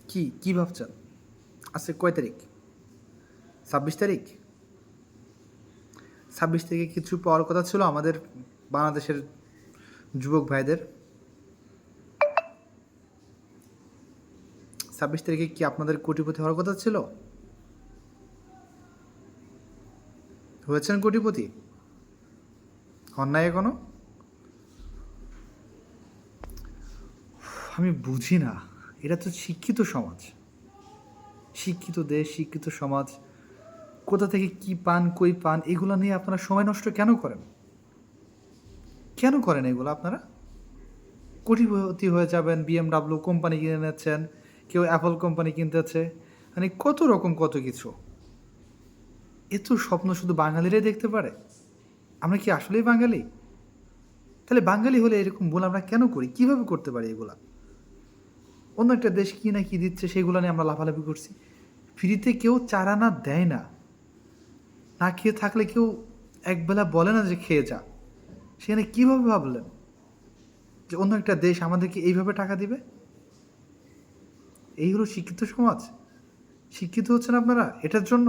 কি ভাবছেন? আজকে কয় তারিখ? 26 তারিখ। 26 তারিখে কিছু পাওয়ার কথা ছিল আমাদের বাংলাদেশের যুবক ভাইদের। 26 তারিখে কি আপনাদের কোটিপতি হওয়ার কথা ছিল? হয়েছেন কোটিপতি? হন নাই এখনো? আমি বুঝি না, এটা তো শিক্ষিত সমাজ, শিক্ষিত দেশ, শিক্ষিত সমাজ, কোথা থেকে কি পান কই পান এগুলো নিয়ে আপনারা সময় নষ্ট কেন করেন? কেন করেন এগুলো আপনারা? কোটিপতি হয়ে যাবেন, BMW কোম্পানি কিনে নিচ্ছেন, কেউ অ্যাপল কোম্পানি কিনতেছে, মানে কত রকম কত কিছু। এ তো স্বপ্ন শুধু বাঙালিরাই দেখতে পারে। আমরা কি আসলেই বাঙালি? তাহলে বাঙালি হলে এরকম ভুল আমরা কেন করি? কিভাবে করতে পারি এগুলা? অন্য একটা দেশ কি না কি দিচ্ছে সেগুলো নিয়ে আমরা লাফালাফি করছি। ফ্রিতে কেউ 4 আনা দেয় না। না খেয়ে থাকলে কেউ একবেলা বলে না যে খেয়ে যা। সেখানে কীভাবে ভাবলেন যে অন্য একটা দেশ আমাদেরকে এইভাবে টাকা দিবে? এই হলো শিক্ষিত সমাজ? শিক্ষিত হচ্ছেন আপনারা এটার জন্য?